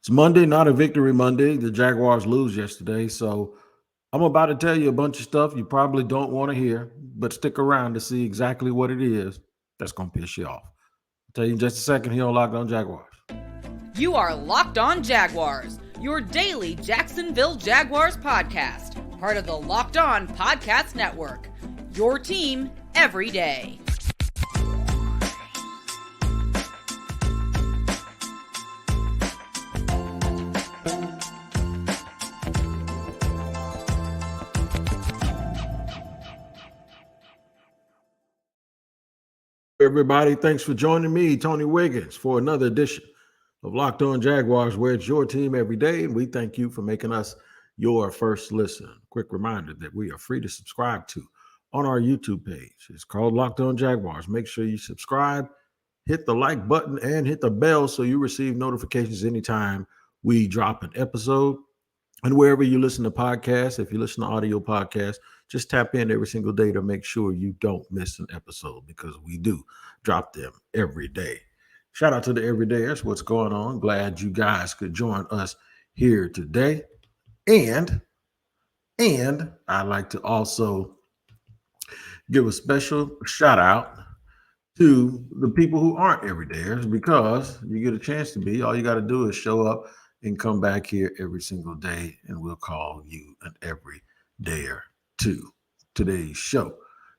It's Monday, not a victory Monday. The Jaguars lose yesterday. So I'm about to tell you a bunch of stuff you probably don't want to hear, but stick around to see exactly what it is that's going to piss you off. I'll tell you in just a second here on Lockdown Jaguars. You are Locked On Jaguars, your daily Jacksonville Jaguars podcast, part of the Locked On Podcast Network. Your team every day. Everybody, thanks for joining me, Tony Wiggins, for another edition of Locked On Jaguars, where it's your team every day. And we thank you for making us your first listen. Quick reminder that we are free to subscribe to on our YouTube page. It's called Locked On Jaguars. Make sure you subscribe, hit the like button, and hit the bell so you receive notifications anytime we drop an episode. And wherever you listen to podcasts, if you listen to audio podcasts, just tap in every single day to make sure you don't miss an episode, because we do drop them every day. Shout out to the everydayers. What's going on? Glad you guys could join us here today. And I'd like to also give a special shout out to the people who aren't everydayers, because you get a chance to be. All you got to do is show up and come back here every single day, and we'll call you an everydayer too. Today's show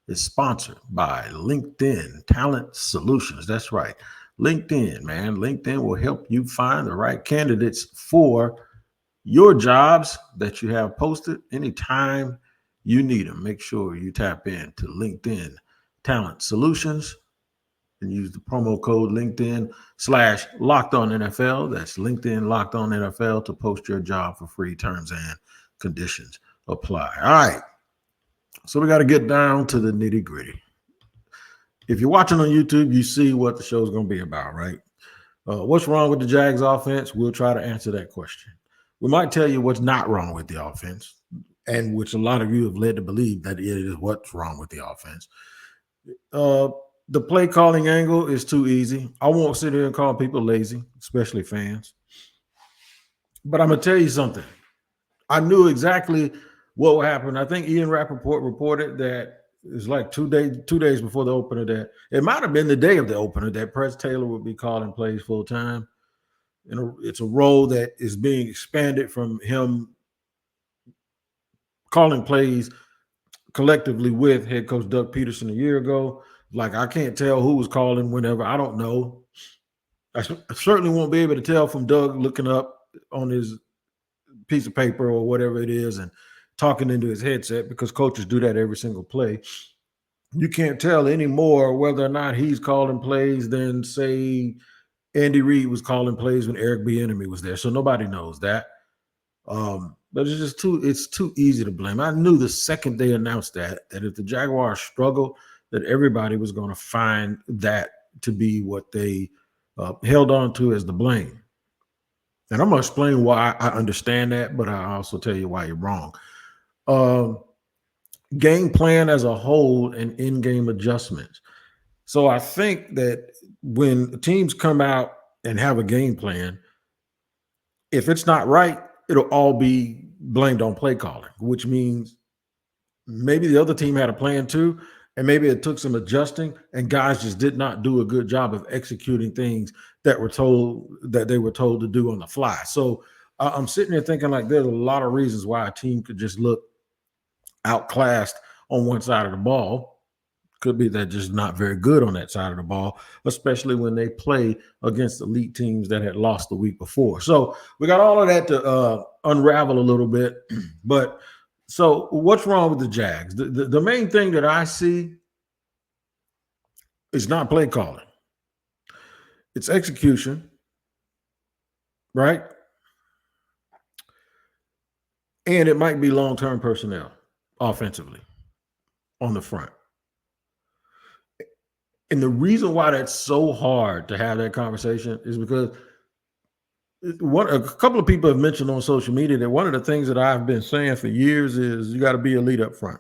is sponsored by LinkedIn Talent Solutions. That's right. LinkedIn, man. LinkedIn will help you find the right candidates for your jobs that you have posted anytime you need them. Make sure you tap into LinkedIn Talent Solutions and use the promo code LinkedIn/LockedOnNFL. That's LinkedIn Locked On NFL to post your job for free. Terms and conditions apply. All right. So we got to get down to the nitty gritty. If you're watching on YouTube, you see what the show's going to be about, right? What's wrong with the Jags offense? We'll try to answer that question. We might tell you what's not wrong with the offense, and which a lot of you have led to believe that it is what's wrong with the offense. The play calling angle is too easy. I won't sit here and call people lazy, especially fans. But I'm going to tell you something. I knew exactly what would happen. I think Ian Rappaport reported that it was like 2 days before the opener that it might have been the day of the opener that Press Taylor would be calling plays full time. And it's a role that is being expanded from him calling plays collectively with head coach Doug Peterson a year ago. Like, I can't tell who was calling whenever. I don't know. I certainly won't be able to tell from Doug looking up on his piece of paper or whatever it is and talking into his headset, because coaches do that every single play. You can't tell anymore whether or not he's calling plays than, say, Andy Reid was calling plays when Eric Bieniemy was there. So nobody knows that. But it's too easy to blame. I knew the second they announced that if the Jaguars struggle, that everybody was going to find that to be what they held on to as the blame. And I'm going to explain why I understand that, but I also tell you why you're wrong. Game plan as a whole and in-game adjustments. So I think that when teams come out and have a game plan, if it's not right, it'll all be blamed on play calling, which means maybe the other team had a plan too, and maybe it took some adjusting, and guys just did not do a good job of executing things that they were told to do on the fly. So I'm sitting here thinking, like, there's a lot of reasons why a team could just look outclassed on one side of the ball. Could be that just not very good on that side of the ball, especially when they play against elite teams that had lost the week before. So we got all of that to unravel a little bit. But so what's wrong with the Jags? The main thing that I see is not play calling. It's execution, right? And it might be long-term personnel offensively on the front. And the reason why that's so hard to have that conversation is because a couple of people have mentioned on social media that one of the things that I've been saying for years is you got to be elite up front.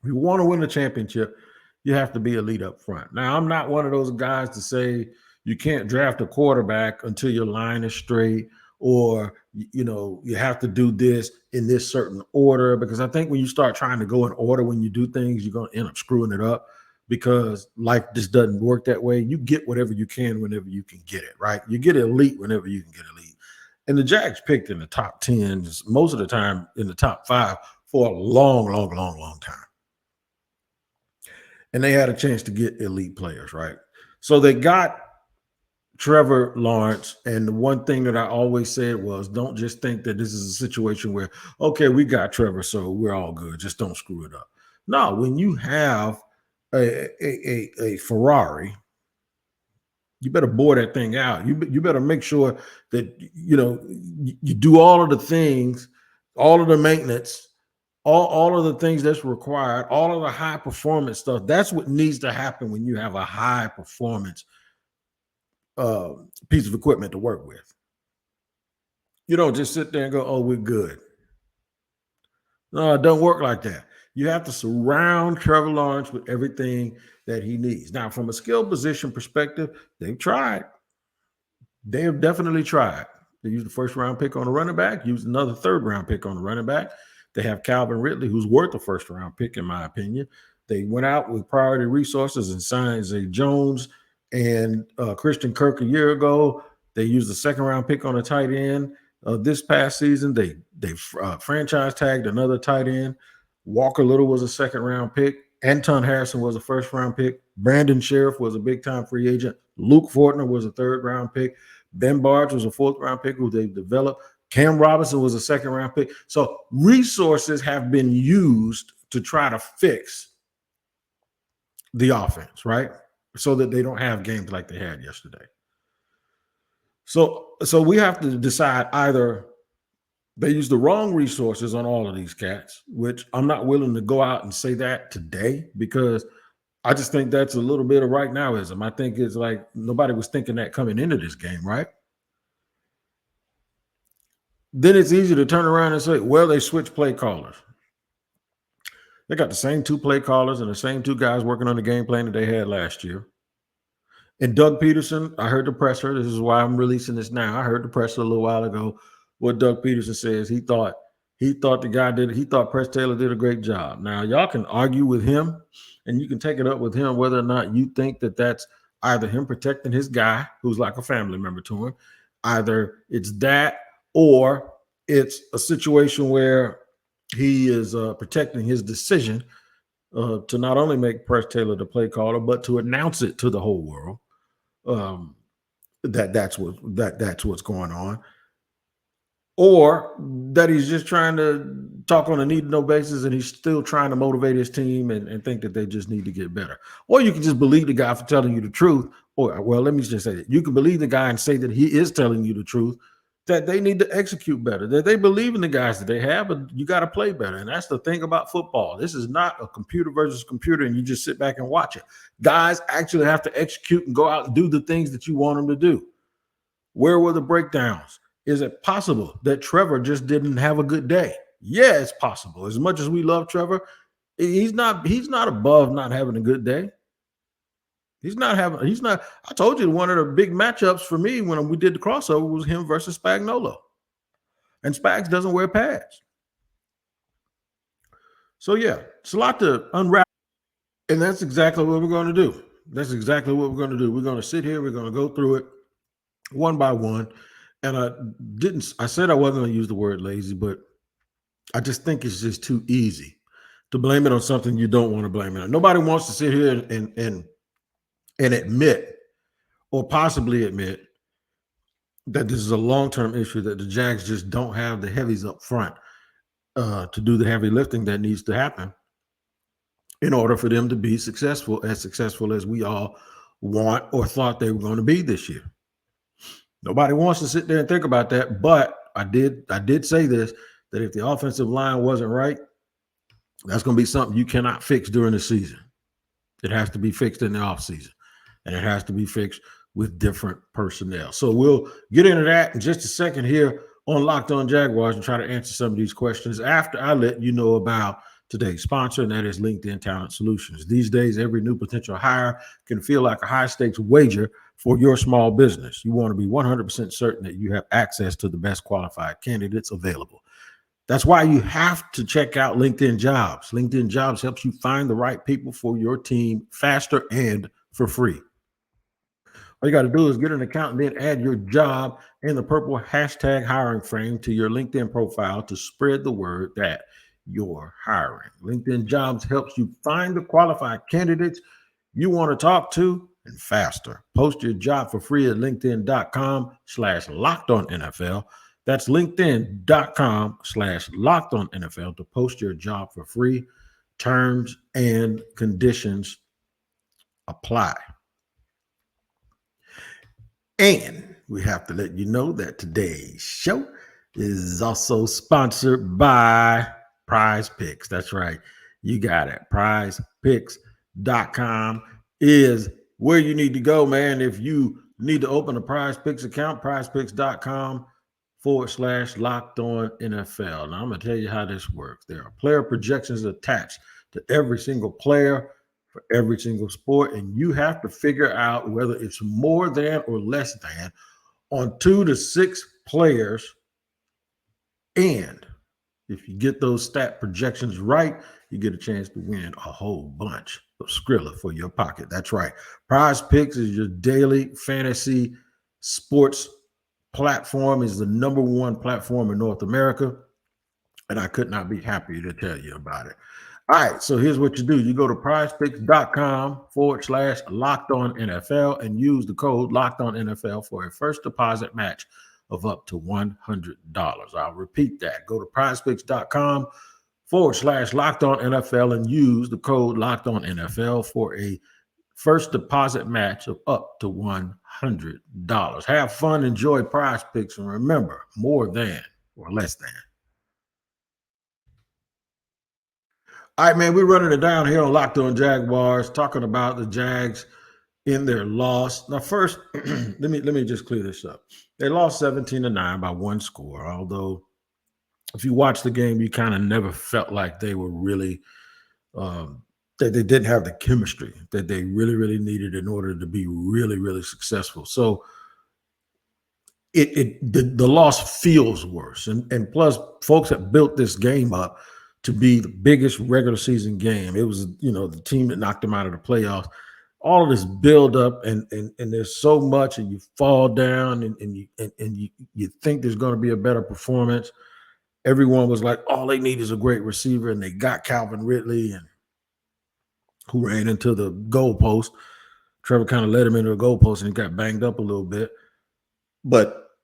If you want to win the championship, you have to be elite up front. Now, I'm not one of those guys to say, you can't draft a quarterback until your line is straight, or you have to do this in this certain order. Because I think when you start trying to go in order when you do things, you're going to end up screwing it up, because life just doesn't work that way. You get whatever you can whenever you can get it, right? You get elite whenever you can get elite. And the Jags picked in the top 10, most of the time in the top 5 for a long, long, long, long time. And they had a chance to get elite players, right? So they got Trevor Lawrence. And the one thing that I always said was, don't just think that this is a situation where, okay, we got Trevor, so we're all good. Just don't screw it up. No, when you have a Ferrari, you better bore that thing out. You better make sure that you do all of the things, all of the maintenance, all of the things that's required, all of the high performance stuff. That's what needs to happen when you have a high performance piece of equipment to work with. You don't just sit there and go, "Oh, we're good." No, it don't work like that. You have to surround Trevor Lawrence with everything that he needs. Now, from a skill position perspective, they've tried. They have definitely tried. They used the first-round pick on a running back, used another third-round pick on a running back. They have Calvin Ridley, who's worth a first-round pick, in my opinion. They went out with priority resources and signed Zay Jones and Christian Kirk a year ago. They used the second-round pick on a tight end. This past season, they franchise tagged another tight end. Walker Little was a second-round pick. Anton Harrison was a first-round pick. Brandon Sheriff was a big-time free agent. Luke Fortner was a third-round pick. Ben Barge was a fourth-round pick who they've developed. Cam Robinson was a second-round pick. So resources have been used to try to fix the offense, right? So that they don't have games like they had yesterday. So we have to decide, either they use the wrong resources on all of these cats, which I'm not willing to go out and say that today, because I just think that's a little bit of right nowism. I think it's like nobody was thinking that coming into this game, right? Then it's easy to turn around and say, well, they switched play callers. They got the same 2 play callers and the same 2 guys working on the game plan that they had last year. And Doug Peterson, I heard the presser. This is why I'm releasing this now. I heard the presser a little while ago. What Doug Peterson says, he thought Press Taylor did a great job. Now, y'all can argue with him, and you can take it up with him whether or not you think that that's either him protecting his guy, who's like a family member to him. Either it's that, or it's a situation where he is protecting his decision to not only make Press Taylor the play caller, but to announce it to the whole world that's what's going on. Or that he's just trying to talk on a need-to-know basis, and he's still trying to motivate his team and think that they just need to get better. Or you can just believe the guy for telling you the truth. Or, well, let me just say that. You can believe the guy and say that he is telling you the truth, that they need to execute better, that they believe in the guys that they have, but you got to play better. And that's the thing about football. This is not a computer versus computer, and you just sit back and watch it. Guys actually have to execute and go out and do the things that you want them to do. Where were the breakdowns? Is it possible that Trevor just didn't have a good day? Yeah, it's possible. As much as we love Trevor, he's not above not having a good day. I told you one of the big matchups for me when we did the crossover was him versus Spagnuolo. And Spags doesn't wear pads. So yeah, it's a lot to unwrap. And that's exactly what we're going to do. We're going to sit here, we're going to go through it one by one. And I said I wasn't going to use the word lazy, but I just think it's just too easy to blame it on something you don't want to blame it on. Nobody wants to sit here and admit, or possibly admit, that this is a long-term issue, that the Jags just don't have the heavies up front to do the heavy lifting that needs to happen in order for them to be successful as we all want or thought they were going to be this year. Nobody wants to sit there and think about that, but I did say this, that if the offensive line wasn't right, that's going to be something you cannot fix during the season. It has to be fixed in the offseason, and it has to be fixed with different personnel. So we'll get into that in just a second here on Locked On Jaguars and try to answer some of these questions after I let you know about today's sponsor, and that is LinkedIn Talent Solutions. These days, every new potential hire can feel like a high-stakes wager for your small business. You want to be 100% certain that you have access to the best qualified candidates available. That's why you have to check out LinkedIn Jobs. LinkedIn Jobs helps you find the right people for your team faster and for free. All you got to do is get an account and then add your job and the purple hashtag hiring frame to your LinkedIn profile to spread the word that you're hiring. LinkedIn Jobs helps you find the qualified candidates you want to talk to and faster. Post your job for free at linkedin.com/lockedonnfl. That's linkedin.com/lockedonnfl to post your job for free. Terms and conditions apply. And we have to let you know that today's show is also sponsored by PrizePicks. That's right. You got it. PrizePicks.com is where you need to go, man. If you need to open a PrizePicks account, PrizePicks.com/LockedOnNFL. Now, I'm going to tell you how this works. There are player projections attached to every single player for every single sport, and you have to figure out whether it's more than or less than on 2 to 6 players. And if you get those stat projections right, you get a chance to win a whole bunch of Skrilla for your pocket. That's right. PrizePicks is your daily fantasy sports platform, is the #1 platform in North America, and I could not be happier to tell you about it. All right, so here's what you do. You go to prizepicks.com/LockedOnNFL and use the code LockedOnNFL for a first deposit match of up to $100. I'll repeat that. Go to prizepicks.com/LockedOnNFL and use the code LockedOnNFL for a first deposit match of up to $100. Have fun, enjoy PrizePicks, and remember, more than or less than. All right, man, we're running it down here on Locked On Jaguars, talking about the Jags in their loss. Now, first, let me just clear this up. They lost 17-9 by 1 score, although if you watch the game, you kind of never felt like they were really that they didn't have the chemistry that they really, really needed in order to be really, really successful. So the loss feels worse. And plus, folks have built this game up to be the biggest regular season game. It was, the team that knocked them out of the playoffs. All of this build up and there's so much, and you fall down and you think there's going to be a better performance. Everyone was like, all they need is a great receiver, and they got Calvin Ridley, and who ran into the goalpost. Trevor kind of led him into the goalpost, and he got banged up a little bit. But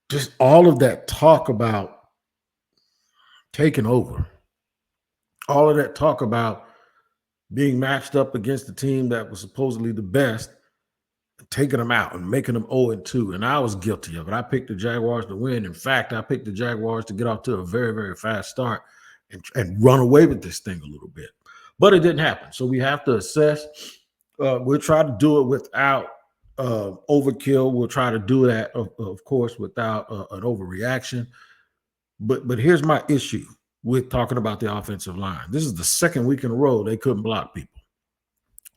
just all of that talk about taking over, all of that talk about being matched up against the team that was supposedly the best, taking them out and making them 0-2. And I was guilty of it. I picked the Jaguars to win. In fact, I picked the Jaguars to get off to a very, very fast start and run away with this thing a little bit. But it didn't happen. So we have to assess. We'll try to do it without overkill. We'll try to do that, of course, without an overreaction. But here's my issue with talking about the offensive line. This is the second week in a row they couldn't block people.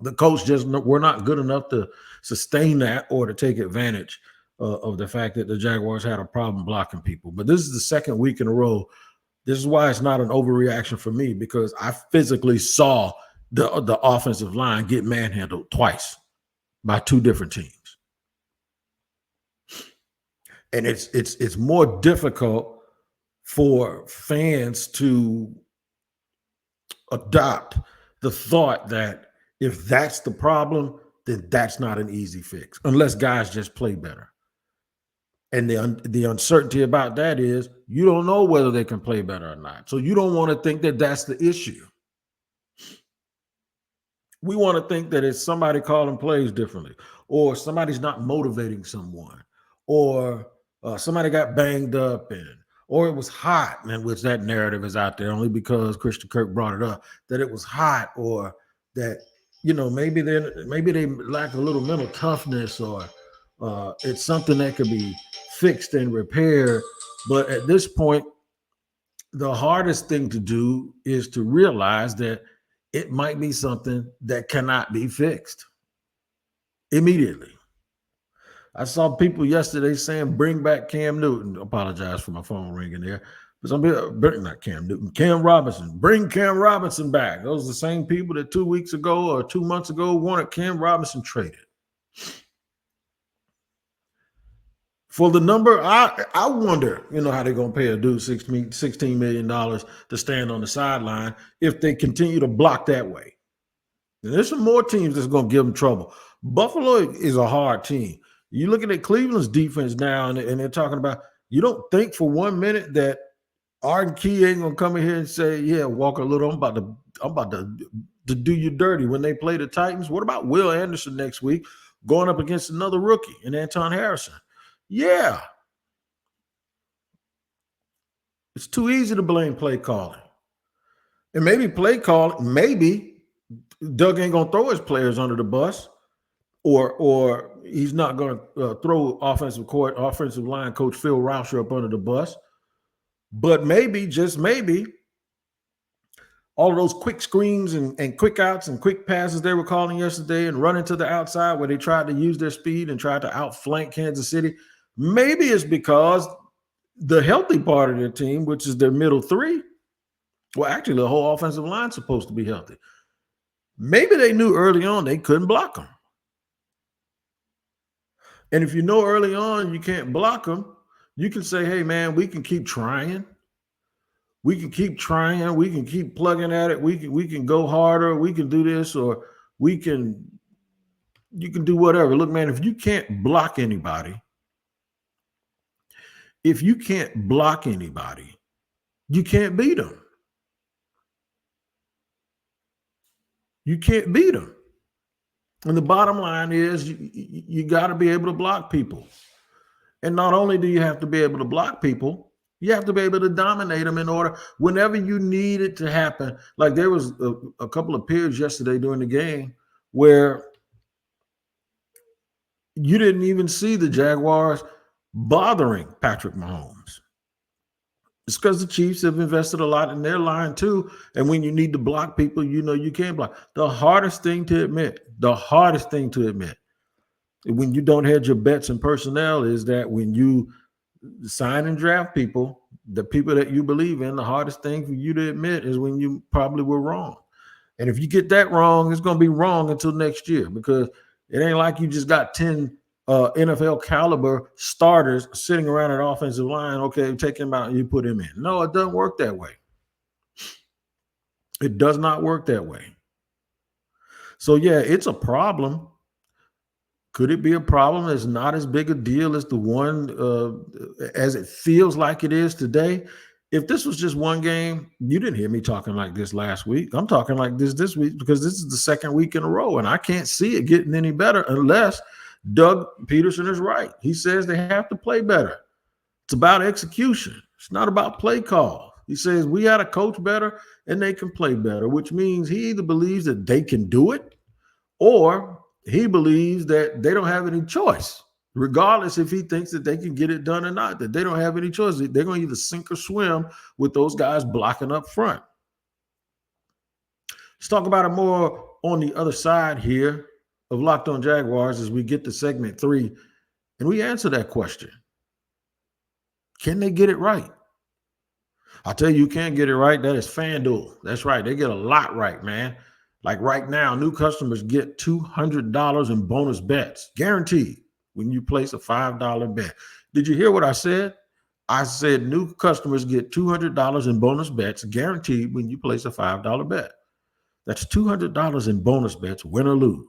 The coach just were not good enough to sustain that or to take advantage of the fact that the Jaguars had a problem blocking people. But this is the second week in a row. This is why it's not an overreaction for me, because I physically saw the offensive line get manhandled twice by 2 different teams. And it's more difficult for fans to adopt the thought that if that's the problem, then that's not an easy fix, unless guys just play better. And the uncertainty about that is you don't know whether they can play better or not. So you don't want to think that that's the issue. We want to think that it's somebody calling plays differently, or somebody's not motivating someone, or somebody got banged up, or it was hot, and which that narrative is out there only because Christian Kirk brought it up, that it was hot, or that, maybe they lack a little mental toughness, or it's something that could be fixed and repaired. But at this point, the hardest thing to do is to realize that it might be something that cannot be fixed immediately. I saw people yesterday saying, bring back Cam Newton. Apologize for my phone ringing there. But some people, not Cam Newton, Cam Robinson. Bring Cam Robinson back. Those are the same people that 2 weeks ago or 2 months ago wanted Cam Robinson traded. For the number, I wonder, how they're going to pay a dude $16 million to stand on the sideline if they continue to block that way. And there's some more teams that's going to give them trouble. Buffalo is a hard team. You're looking at Cleveland's defense now, and they're talking about, you don't think for 1 minute that Arden Key ain't going to come in here and say, yeah, Walker Little, I'm about to do you dirty when they play the Titans. What about Will Anderson next week going up against another rookie and Anton Harrison? Yeah. It's too easy to blame play calling. And maybe Doug ain't going to throw his players under the bus, or he's not going to throw offensive line coach Phil Rauscher up under the bus. But maybe, just maybe, all of those quick screens and quick outs and quick passes they were calling yesterday and running to the outside where they tried to use their speed and tried to outflank Kansas City, maybe it's because the healthy part of their team, which is their middle three, well, actually, the whole offensive line is supposed to be healthy. Maybe they knew early on they couldn't block them. And if you know early on you can't block them, you can say, hey, man, we can keep trying. We can keep trying. We can keep plugging at it. We can go harder. We can do this, or you can do whatever. Look, man, if you can't block anybody, you can't beat them. You can't beat them. And the bottom line is you got to be able to block people. And not only do you have to be able to block people, you have to be able to dominate them in order whenever you need it to happen. Like there was a couple of periods yesterday during the game where you didn't even see the Jaguars bothering Patrick Mahomes. It's because the Chiefs have invested a lot in their line too. And when you need to block people, you can't block. The hardest thing to admit, when you don't hedge your bets and personnel, is that when you sign and draft people, the people that you believe in, the hardest thing for you to admit is when you probably were wrong. And if you get that wrong, it's going to be wrong until next year, because it ain't like you just got 10 NFL caliber starters sitting around an offensive line. Okay, take him out and you put him in. No, it doesn't work that way. It does not work that way. So yeah, it's a problem. Could it be a problem that's not as big a deal as the one as it feels like it is today? If this was just one game, you didn't hear me talking like this last week. I'm talking like this week because this is the second week in a row, and I can't see it getting any better unless Doug Peterson is right. He says they have to play better. It's about execution. It's not about play call. He says we got to coach better and they can play better, which means he either believes that they can do it, or he believes that they don't have any choice, regardless if he thinks that they can get it done or not, that they don't have any choice. They're going to either sink or swim with those guys blocking up front. Let's talk about it more on the other side here of Locked On Jaguars as we get to segment 3, and we answer that question. Can they get it right? I'll tell you can't get it right. That is FanDuel. That's right. They get a lot right, man. Like right now, new customers get $200 in bonus bets, guaranteed, when you place a $5 bet. Did you hear what I said? I said new customers get $200 in bonus bets, guaranteed, when you place a $5 bet. That's $200 in bonus bets, win or lose.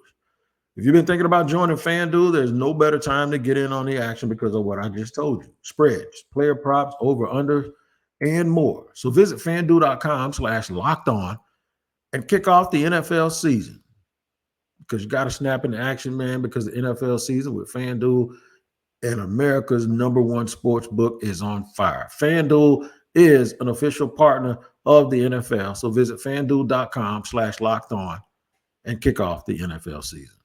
If you've been thinking about joining FanDuel, there's no better time to get in on the action because of what I just told you. Spreads, player props, over, under, and more. So visit FanDuel.com/lockedon and kick off the NFL season, because you got to snap into action, man, because the NFL season with FanDuel and America's #1 sports book is on fire. FanDuel is an official partner of the NFL. So visit FanDuel.com/lockedon and kick off the NFL season.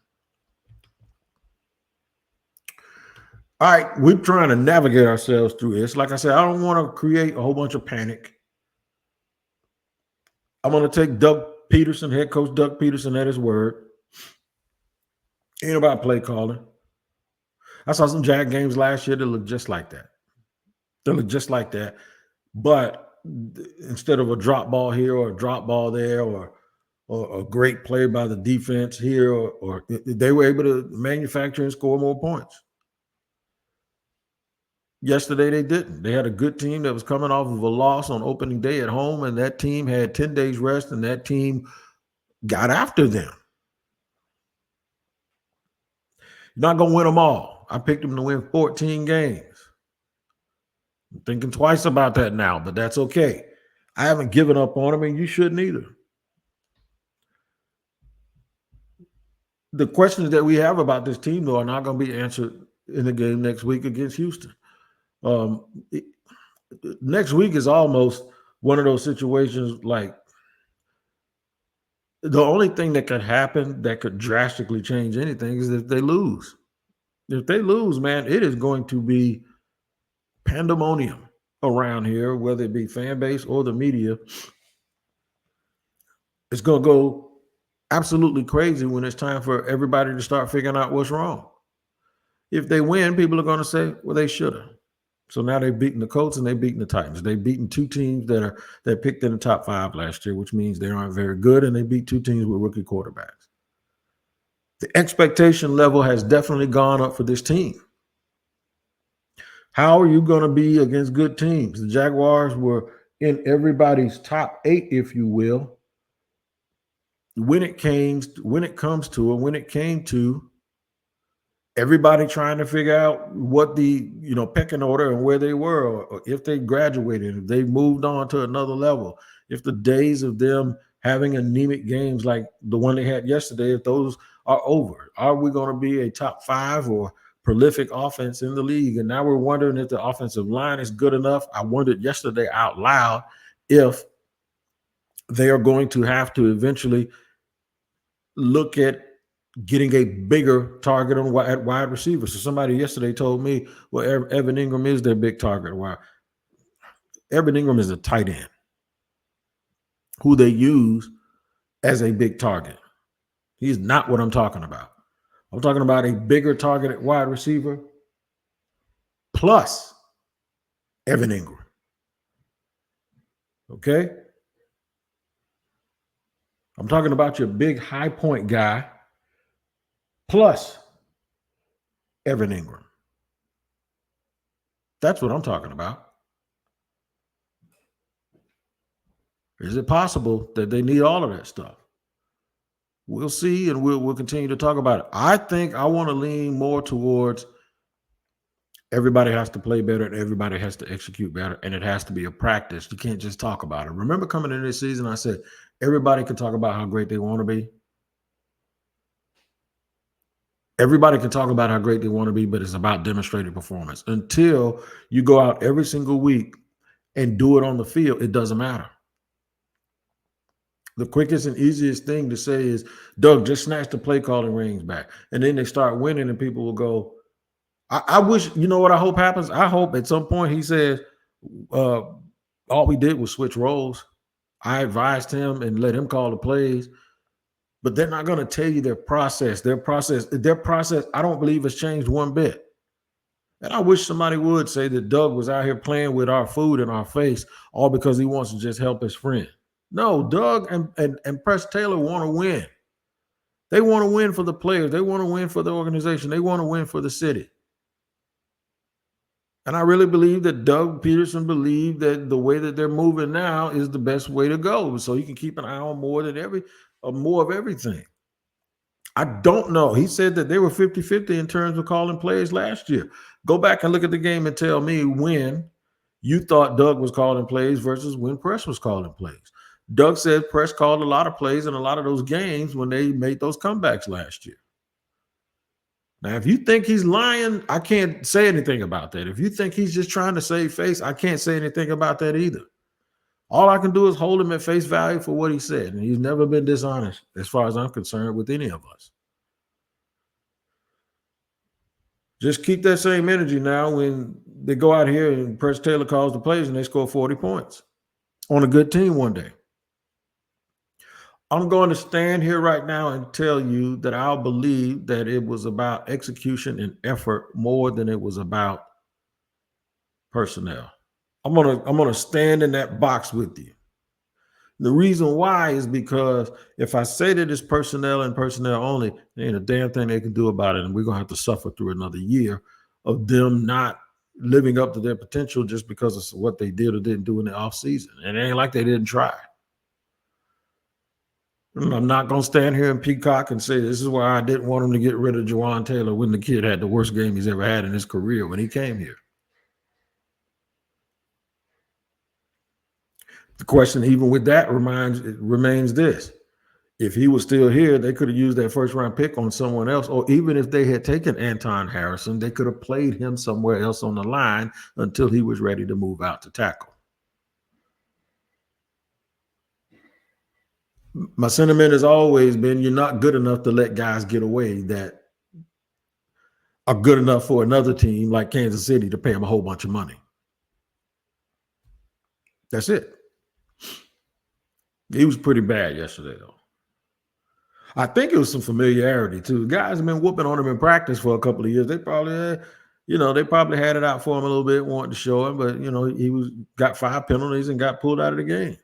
All right, we're trying to navigate ourselves through this. Like I said, I don't want to create a whole bunch of panic. I'm going to take Doug Peterson, head coach Doug Peterson, at his word. Ain't about play calling. I saw some Jag games last year that looked just like that. They look just like that. But instead of a drop ball here or a drop ball there or a great play by the defense here, or they were able to manufacture and score more points. Yesterday, they didn't. They had a good team that was coming off of a loss on opening day at home, and that team had 10 days rest, and that team got after them. You're not going to win them all. I picked them to win 14 games. I'm thinking twice about that now, but that's okay. I haven't given up on them, and you shouldn't either. The questions that we have about this team, though, are not going to be answered in the game next week against Houston. Next week is almost one of those situations like the only thing that could happen that could drastically change anything is if they lose. If they lose, man, it is going to be pandemonium around here, whether it be fan base or the media. It's going to go absolutely crazy when it's time for everybody to start figuring out what's wrong. If they win, people are going to say, well, they should have. So now they've beaten the Colts and they've beaten the Titans. They've beaten two teams that picked in the top 5 last year, which means they aren't very good, and they beat two teams with rookie quarterbacks. The expectation level has definitely gone up for this team. How are you going to be against good teams? The Jaguars were in everybody's top 8, if you will, when it came to everybody trying to figure out what the pecking order and where they were, or if they graduated, if they moved on to another level, if the days of them having anemic games like the one they had yesterday, if those are over. Are we going to be a top 5 or prolific offense in the league? And now we're wondering if the offensive line is good enough. I wondered yesterday out loud if they are going to have to eventually look at getting a bigger target at wide receiver. So somebody yesterday told me, well, Evan Ingram is their big target. Wow. Evan Ingram is a tight end who they use as a big target. He's not what I'm talking about. I'm talking about a bigger target at wide receiver plus Evan Ingram. Okay? I'm talking about your big high point guy plus Evan Ingram. That's what I'm talking about. Is it possible that they need all of that stuff? We'll see, and we'll continue to talk about it. I think I want to lean more towards everybody has to play better and everybody has to execute better, and it has to be a practice. You can't just talk about it. Remember coming into this season, I said everybody can talk about how great they want to be. Everybody can talk about how great they want to be, but it's about demonstrated performance. Until you go out every single week and do it on the field, it doesn't matter. The quickest and easiest thing to say is, Doug, just snatch the play calling reins back. And then they start winning and people will go, I wish, you know what I hope happens? I hope at some point he says, all we did was switch roles. I advised him and let him call the plays. But they're not going to tell you their process. Their process, I don't believe has changed one bit. And I wish somebody would say that Doug was out here playing with our food in our face, all because he wants to just help his friend. No, Doug and Press Taylor want to win. They want to win for the players. They want to win for the organization. They want to win for the city. And I really believe that Doug Peterson believed that the way that they're moving now is the best way to go. So you can keep an eye on more of everything. I don't know. He said that they were 50-50 in terms of calling plays last year. Go back and look at the game and tell me when you thought Doug was calling plays versus when Press was calling plays. Doug said Press called a lot of plays in a lot of those games when they made those comebacks last year. Now, if you think he's lying, I can't say anything about that. If you think he's just trying to save face, I can't say anything about that either. All I can do is hold him at face value for what he said. And he's never been dishonest, as far as I'm concerned, with any of us. Just keep that same energy now when they go out here and Press Taylor calls the plays and they score 40 points on a good team one day. I'm going to stand here right now and tell you that I'll believe that it was about execution and effort more than it was about personnel. I'm gonna stand in that box with you. The reason why is because if I say that it's personnel and personnel only, there ain't a damn thing they can do about it, and we're gonna have to suffer through another year of them not living up to their potential just because of what they did or didn't do in the offseason. And it ain't like they didn't try. I'm not going to stand here and peacock and say this is why I didn't want him to get rid of Jawan Taylor when the kid had the worst game he's ever had in his career when he came here. The question, even with that, remains this. If he was still here, they could have used that first-round pick on someone else, or even if they had taken Anton Harrison, they could have played him somewhere else on the line until he was ready to move out to tackle. My sentiment has always been you're not good enough to let guys get away that are good enough for another team like Kansas City to pay them a whole bunch of money. That's it. He was pretty bad yesterday, though. I think it was some familiarity, too. Guys have been whooping on him in practice for a couple of years. They probably had it out for him a little bit, wanted to show him, but, he got 5 penalties and got pulled out of the game.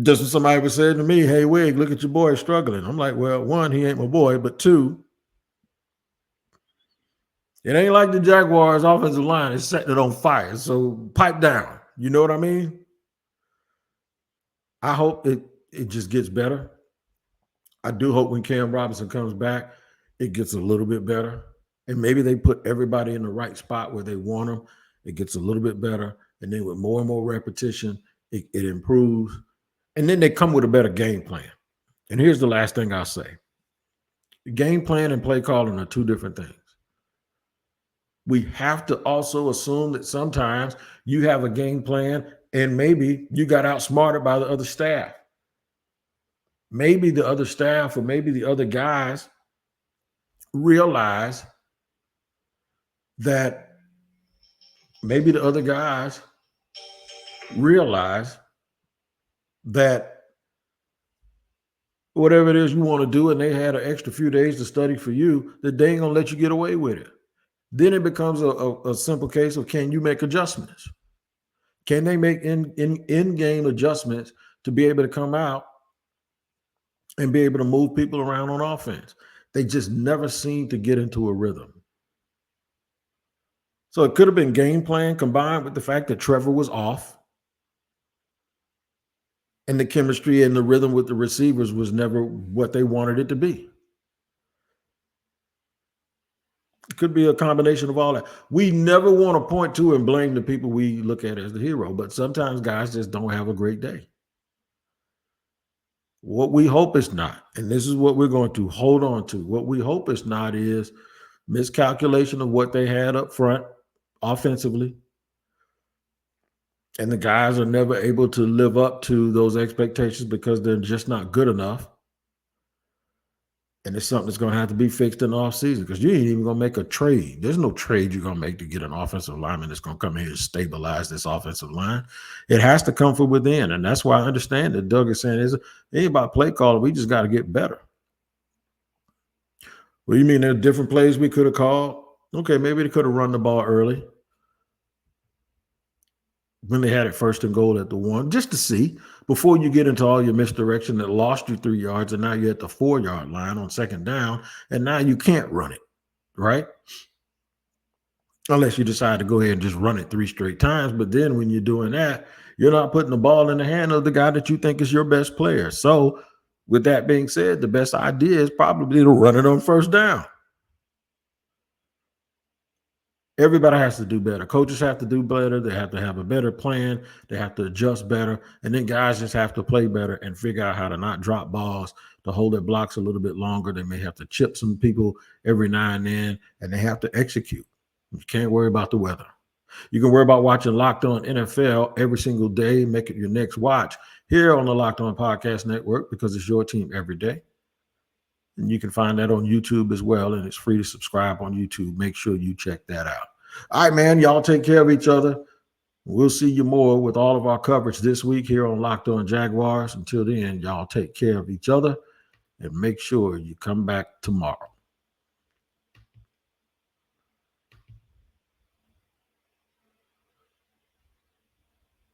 Just when somebody was saying to me, hey, Wig, look at your boy struggling. I'm like, well, 1, he ain't my boy, but 2, it ain't like the Jaguars offensive line is setting it on fire. So pipe down. You know what I mean? I hope it just gets better. I do hope when Cam Robinson comes back, it gets a little bit better. And maybe they put everybody in the right spot where they want them. It gets a little bit better. And then with more and more repetition, it improves. And then they come with a better game plan. And here's the last thing I'll say. Game plan and play calling are 2 different things. We have to also assume that sometimes you have a game plan and maybe you got outsmarted by the other staff. Maybe the other staff or maybe the other guys realize that whatever it is you want to do and they had an extra few days to study for you, that they ain't going to let you get away with it. Then it becomes a simple case of, can you make adjustments? Can they make in-game adjustments to be able to come out and be able to move people around on offense? They just never seem to get into a rhythm. So it could have been game plan combined with the fact that Trevor was off and the chemistry and the rhythm with the receivers was never what they wanted it to be. It could be a combination of all that. We never want to point to and blame the people we look at as the hero, but sometimes guys just don't have a great day. What we hope is not, and this is what we're going to hold on to, what we hope is not is miscalculation of what they had up front offensively, and the guys are never able to live up to those expectations because they're just not good enough. And it's something that's going to have to be fixed in the offseason because you ain't even going to make a trade. There's no trade you're going to make to get an offensive lineman that's going to come here and stabilize this offensive line. It has to come from within. And that's why I understand that Doug is saying it ain't about play calling. We just got to get better. Well, you mean there are different plays we could have called? Okay, maybe they could have run the ball early when they had it 1st and goal at the 1, just to see before you get into all your misdirection that lost you 3 yards and now you're at the 4-yard line on 2nd down and now you can't run it, right? Unless you decide to go ahead and just run it 3 straight times. But then when you're doing that, you're not putting the ball in the hand of the guy that you think is your best player. So with that being said, the best idea is probably to run it on 1st down. Everybody has to do better. Coaches have to do better. They have to have a better plan. They have to adjust better. And then guys just have to play better and figure out how to not drop balls, to hold their blocks a little bit longer. They may have to chip some people every now and then, and they have to execute. You can't worry about the weather. You can worry about watching Locked On NFL every single day. Make it your next watch here on the Locked On Podcast Network because it's your team every day. And you can find that on YouTube as well, and it's free to subscribe on YouTube. Make sure you check that out. All right, man, y'all take care of each other. We'll see you more with all of our coverage this week here on Locked On Jaguars. Until then, y'all take care of each other and make sure you come back tomorrow.